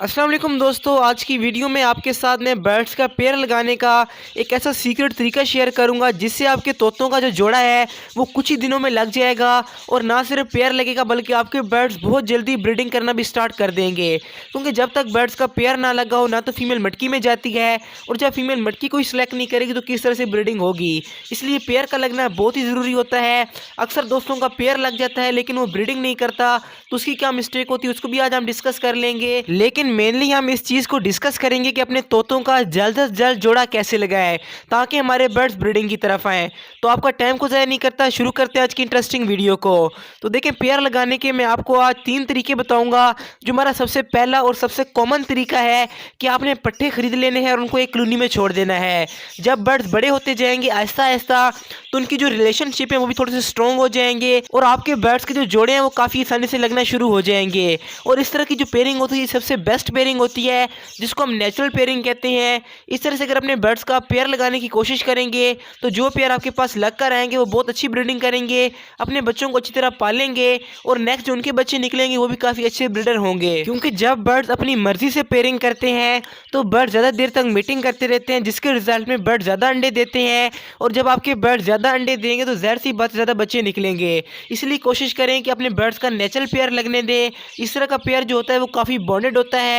अस्सलाम वालेकुम दोस्तों, आज की वीडियो में आपके साथ मैं बर्ड्स का पेयर लगाने का एक ऐसा सीक्रेट तरीका शेयर करूंगा जिससे आपके तोतों का जो जोड़ा है वो कुछ ही दिनों में लग जाएगा। और ना सिर्फ पेयर लगेगा बल्कि आपके बर्ड्स बहुत जल्दी ब्रीडिंग करना भी स्टार्ट कर देंगे, क्योंकि जब तक बर्ड्स का पेयर ना लगा हो ना तो फीमेल मटकी में जाती है, और जब फीमेल मटकी कोई सिलेक्ट नहीं करेगी तो किस तरह से ब्रीडिंग होगी। इसलिए पेयर का लगना बहुत ही ज़रूरी होता है। अक्सर दोस्तों का पेयर लग जाता है लेकिन वो ब्रीडिंग नहीं करता, तो उसकी क्या मिस्टेक होती है उसको भी आज हम डिस्कस कर लेंगे। लेकिन मेनली हम इस चीज़ को डिस्कस करेंगे कि अपने तोतों का जल्द से जल्द जोड़ा कैसे लगाएं ताकि हमारे बर्ड्स ब्रीडिंग की तरफ आएँ। तो आपका टाइम को ज़ाया नहीं करता, शुरू करते हैं आज की इंटरेस्टिंग वीडियो को। तो देखें, पेयर लगाने के मैं आपको आज 3 तरीके बताऊंगा। जो हमारा सबसे पहला और सबसे कॉमन तरीका है कि आपने पट्टे खरीद लेने हैं और उनको एक कॉलोनी में छोड़ देना है। जब बर्ड्स बड़े होते जाएंगे आहिस्ता आहिस्ता तो उनकी जो रिलेशनशिप है वो भी थोड़े से स्ट्रॉन्ग हो जाएंगे और आपके बर्ड्स के जो जोड़े हैं वो काफ़ी आसानी से लगना शुरू हो जाएंगे। और इस तरह की जो पेयरिंग होती है सबसे बेस्ट पेयरिंग होती है, जिसको हम नेचुरल पेयरिंग कहते हैं। इस तरह से अगर अपने बर्ड्स का पेयर लगाने की कोशिश करेंगे तो जो पेयर आपके पास लग कर आएंगे वो बहुत अच्छी ब्रीडिंग करेंगे, अपने बच्चों को अच्छी तरह पालेंगे और नेक्स्ट जो उनके बच्चे निकलेंगे वो भी काफ़ी अच्छे ब्रीडर होंगे। क्योंकि जब बर्ड्स अपनी मर्जी से पेयरिंग करते हैं तो बर्ड ज़्यादा देर तक मीटिंग करते रहते हैं, जिसके रिजल्ट में बर्ड ज़्यादा अंडे देते हैं। और जब आपके बर्ड ज़्यादा अंडे देंगे तो ज़ाहिर सी बात ज़्यादा बच्चे निकलेंगे। इसलिए कोशिश करें कि अपने बर्ड्स का नेचुरल पेयर लगने दें। इस तरह का पेयर जो होता है वो काफ़ी बॉन्डेड होता है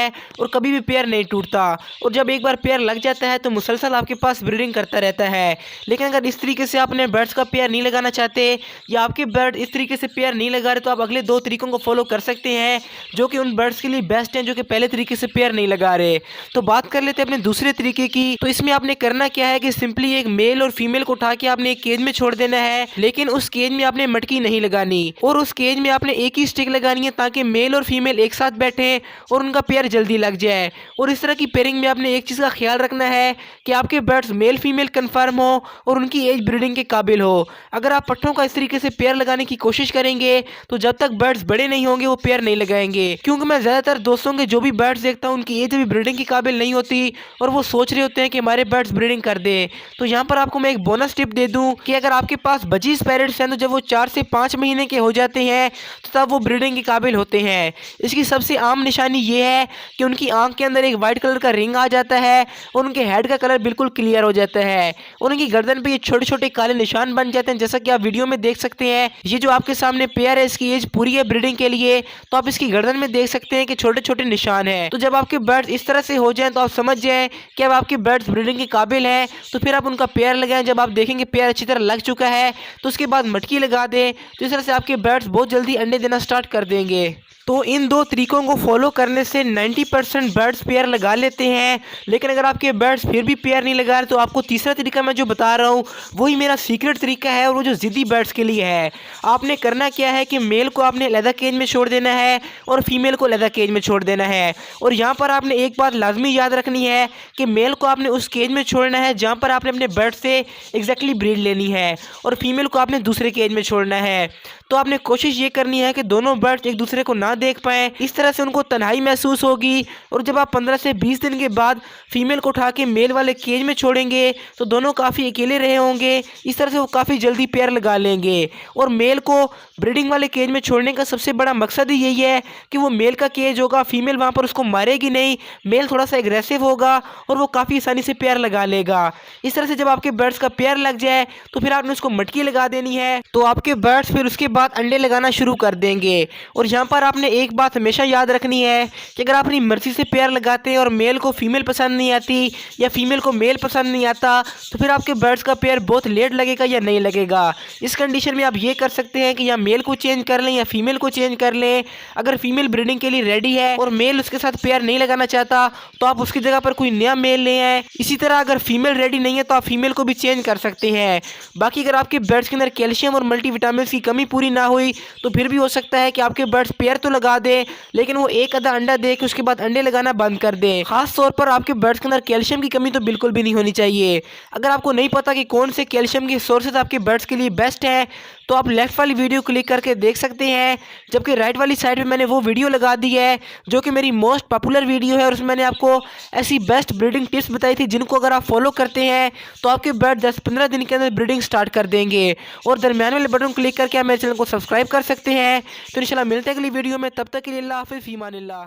और कभी भी पेयर नहीं टूटता। और जब एक बार पेयर लग जाता है तो मुसलसल आपके पास ब्रीडिंग करता रहता है। लेकिन अगर इस तरीके से अपने बर्ड्स का पेयर नहीं लगाना चाहते या आपके बर्ड इस तरीके से पेयर नहीं लगा रहे तो आप अगले 2 तरीकों को फॉलो कर सकते हैं जो कि उन बर्ड्स के लिए बेस्ट हैं जो कि पहले तरीके से पेयर नहीं लगा रहे। तो बात कर लेते हैं अपने दूसरे तरीके की। तो इसमें आपने करना क्या है कि सिंपली एक मेल और फीमेल को उठा के आपने एक केज में छोड़ देना है, लेकिन उस केज में आपने मटकी नहीं लगानी और उस केज में आपने एक ही स्टिक लगानी है ताकि मेल और फीमेल एक साथ बैठे और उनका पेयर जल्दी लग जाए। और इस तरह की पेयरिंग में आपने एक चीज़ का ख्याल रखना है कि आपके बर्ड्स मेल फीमेल कन्फर्म हो और उनकी एज ब्रीडिंग के काबिल हो। अगर आप पट्टों का इस तरीके से पेयर लगाने की कोशिश करेंगे तो जब तक बर्ड्स बड़े नहीं होंगे वो पेयर नहीं लगाएंगे, क्योंकि मैं ज़्यादातर दोस्तों के जो भी बर्ड्स देखता हूँ उनकी एज अभी ब्रीडिंग के काबिल नहीं होती और वो सोच रहे होते हैं कि हमारे बर्ड्स ब्रीडिंग कर दे। तो यहाँ पर आपको मैं एक बोनस टिप दे दूँ कि अगर आपके पास बजीज पैरेट्स हैं तो जब वो 4 से 5 महीने के हो जाते हैं तो तब वो ब्रीडिंग के काबिल होते हैं। इसकी सबसे आम निशानी ये है कि उनकी आंख के अंदर एक वाइट कलर का रिंग आ जाता है और उनके हेड का कलर बिल्कुल क्लियर हो जाता है और उनकी गर्दन पे ये छोटे छोटे काले निशान बन जाते हैं, जैसा कि आप वीडियो में देख सकते हैं। ये जो आपके सामने पेयर है इसकी एज पूरी है ब्रीडिंग के लिए, तो आप इसकी गर्दन में देख सकते हैं कि छोटे छोटे निशान हैं। तो जब आपके बर्ड्स इस तरह से हो जाएं तो आप समझ जाएं कि अब आपके बर्ड्स ब्रीडिंग के काबिल हैं, तो फिर आप उनका पेयर लगाएं। जब आप देखेंगे पेयर अच्छी तरह लग चुका है तो उसके बाद मटकी लगा दें, तो इस तरह से आपके बर्ड्स बहुत जल्दी अंडे देना स्टार्ट कर देंगे। तो इन 2 तरीकों को फॉलो करने से 90% बर्ड्स पेयर लगा लेते हैं। लेकिन अगर आपके बर्ड्स फिर भी पेयर नहीं लगा रहे तो आपको तीसरा तरीका मैं जो बता रहा हूँ वही मेरा सीक्रेट तरीका है और वो जो ज़िद्दी बर्ड्स के लिए है। आपने करना क्या है कि मेल को आपने अलहदा केज में छोड़ देना है और फीमेल को अलहदा केज में छोड़ देना है। और यहाँ पर आपने एक बात लाजमी याद रखनी है कि मेल को आपने उस केज में छोड़ना है जहाँ पर आपने अपने बर्ड से एग्जैक्टली ब्रीड लेनी है और फीमेल को आपने दूसरे केज में छोड़ना है। तो आपने कोशिश ये करनी है कि दोनों बर्ड्स एक दूसरे को ना देख पाएँ, इस तरह से उनको तन्हाई महसूस होगी। और जब आप 15 से 20 दिन के बाद फीमेल को उठा के मेल वाले केज में छोड़ेंगे तो दोनों काफ़ी अकेले रहे होंगे। इस तरह से वो काफ़ी जल्दी पेयर लगा लेंगे। और मेल को ब्रीडिंग वाले केज में छोड़ने का सबसे बड़ा मकसद ही यही है कि वो मेल का केज होगा, फीमेल वहाँ पर उसको मारेगी नहीं, मेल थोड़ा सा एग्रेसिव होगा और वो काफ़ी आसानी से पेयर लगा लेगा। इस तरह से जब आपके बर्ड्स का पेयर लग जाए तो फिर आपने उसको मटकी लगा देनी है, तो आपके बर्ड्स फिर उसके बाद अंडे लगाना शुरू कर देंगे। और यहाँ पर आपने एक बात हमेशा याद रखनी है कि अगर आप अपनी मर्जी से पेयर लगाते हैं और मेल को फीमेल पसंद नहीं आती या फीमेल को मेल पसंद नहीं आता तो फिर आपके बर्ड्स का पेयर बहुत लेट लगेगा या नहीं लगेगा। इस कंडीशन में आप ये कर सकते हैं कि या मेल को चेंज कर लें या फीमेल को चेंज कर लें। अगर फीमेल ब्रीडिंग के लिए रेडी है और मेल उसके साथ पेयर नहीं लगाना चाहता तो आप उसकी जगह पर कोई नया मेल ले आए। इसी तरह अगर फीमेल रेडी नहीं है तो आप फीमेल को भी चेंज कर सकते हैं। बाकी अगर आपके बर्ड्स के अंदर कैल्शियम और मल्टीविटामिन की कमी पूरी ना हुई तो फिर भी हो सकता है कि आपके बर्ड्स पेयर तो लगा दे लेकिन वो एक आधा अंडा दे के उसके बाद अंडे लगाना बंद कर दे। खास तौर पर आपके बर्ड्स के अंदर कैल्शियम की कमी तो बिल्कुल भी नहीं होनी चाहिए। अगर आपको नहीं पता कि कौन से कैल्शियम के सोर्सेज आपके बर्ड्स के लिए बेस्ट है तो आप लेफ्ट वाली वीडियो क्लिक करके देख सकते हैं, जबकि राइट वाली साइड पे मैंने वो वीडियो लगा दी है जो कि मेरी मोस्ट पॉपुलर वीडियो है और उसमें मैंने आपको ऐसी बेस्ट ब्रीडिंग टिप्स बताई थी जिनको अगर आप फॉलो करते हैं तो आपके बर्ड 10-15 दिन के अंदर ब्रीडिंग स्टार्ट कर देंगे। और दरमियान वाले बटन क्लिक करके आप मेरे चैनल को सब्सक्राइब कर सकते हैं। तो इंशाल्लाह मिलते हैं अगली वीडियो में, तब तक के लिए अल्लाह हाफिज़, फ़ी अमानिल्लाह।